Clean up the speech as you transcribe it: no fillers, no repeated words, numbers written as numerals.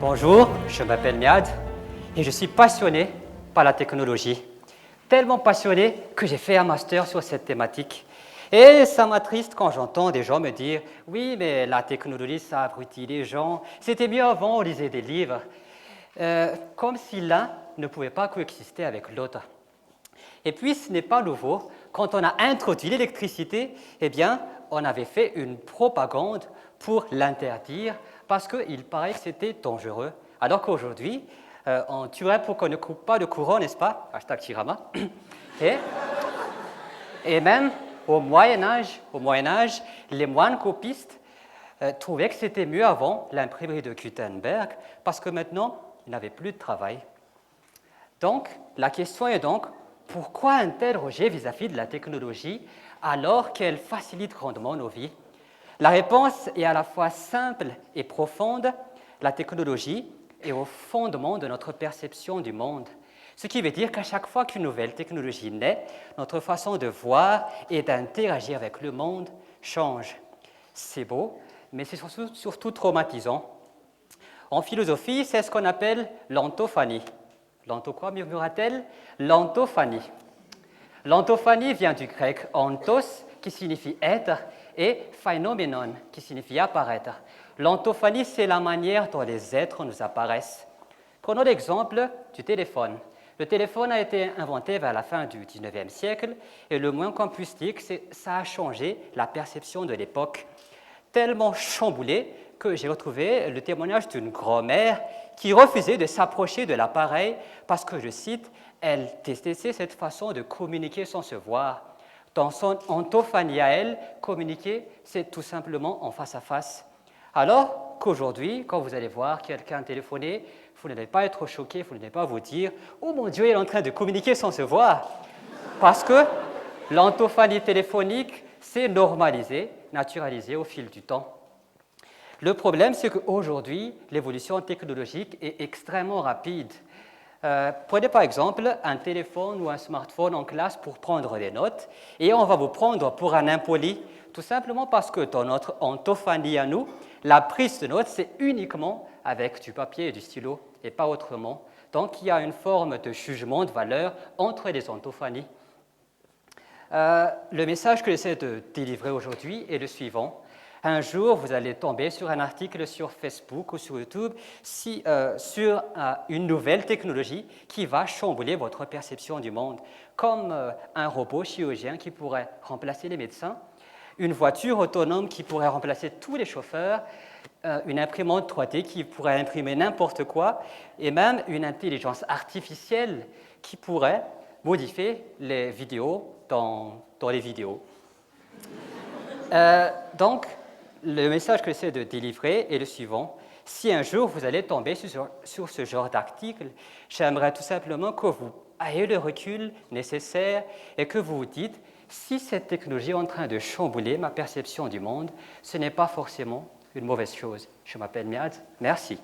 Bonjour, je m'appelle Miad et je suis passionné par la technologie. Tellement passionné que j'ai fait un master sur cette thématique. Et ça m'attriste quand j'entends des gens me dire « Oui, mais la technologie, ça abrutit les gens. C'était mieux avant, on lisait des livres. » Comme si l'un ne pouvait pas coexister avec l'autre. Et puis, ce n'est pas nouveau. Quand on a introduit l'électricité, eh bien, on avait fait une propagande pour l'interdire parce qu'il paraît que c'était dangereux. Alors qu'aujourd'hui, on tuerait pour qu'on ne coupe pas de courant, n'est-ce pas? Hashtag Chirama. Et même au Moyen Âge, les moines copistes trouvaient que c'était mieux avant l'imprimerie de Gutenberg parce que maintenant, ils n'avaient plus de travail. Donc, la question est donc, pourquoi un tel rejet vis-à-vis de la technologie alors qu'elle facilite grandement nos vies? La réponse est à la fois simple et profonde. La technologie est au fondement de notre perception du monde. Ce qui veut dire qu'à chaque fois qu'une nouvelle technologie naît, notre façon de voir et d'interagir avec le monde change. C'est beau, mais c'est surtout traumatisant. En philosophie, c'est ce qu'on appelle l'antophanie. L'anto quoi, murmura-t-elle? L'antophanie. L'antophanie vient du grec anthos, qui signifie être, et phénoménon, qui signifie apparaître. L'antophanie, c'est la manière dont les êtres nous apparaissent. Prenons l'exemple du téléphone. Le téléphone a été inventé vers la fin du XIXe siècle, et le moins qu'on puisse dire, c'est que ça a changé la perception de l'époque. Tellement chamboulé que j'ai retrouvé le témoignage d'une grand-mère qui refusait de s'approcher de l'appareil parce que, je cite, elle détestait cette façon de communiquer sans se voir. Dans son antophanie à elle, communiquer, c'est tout simplement en face à face. Alors qu'aujourd'hui, quand vous allez voir quelqu'un téléphoner, vous n'allez pas être choqué, vous n'allez pas vous dire « Oh mon Dieu, il est en train de communiquer sans se voir !» Parce que l'antophanie téléphonique s'est normalisée, naturalisée au fil du temps. Le problème, c'est qu'aujourd'hui, l'évolution technologique est extrêmement rapide. Prenez par exemple un téléphone ou un smartphone en classe pour prendre des notes et on va vous prendre pour un impoli, tout simplement parce que dans notre antophanie à nous, la prise de notes, c'est uniquement avec du papier et du stylo et pas autrement. Donc, il y a une forme de jugement de valeur entre les antophanies. Le message que j'essaie de délivrer aujourd'hui est le suivant. Un jour, vous allez tomber sur un article sur Facebook ou sur YouTube sur une nouvelle technologie qui va chambouler votre perception du monde, comme un robot chirurgien qui pourrait remplacer les médecins, une voiture autonome qui pourrait remplacer tous les chauffeurs, une imprimante 3D qui pourrait imprimer n'importe quoi, et même une intelligence artificielle qui pourrait modifier les vidéos dans les vidéos. Donc, le message que j'essaie de délivrer est le suivant. Si un jour vous allez tomber sur ce genre d'article, j'aimerais tout simplement que vous ayez le recul nécessaire et que vous vous dites si cette technologie est en train de chambouler ma perception du monde, ce n'est pas forcément une mauvaise chose. Je m'appelle Miad. Merci.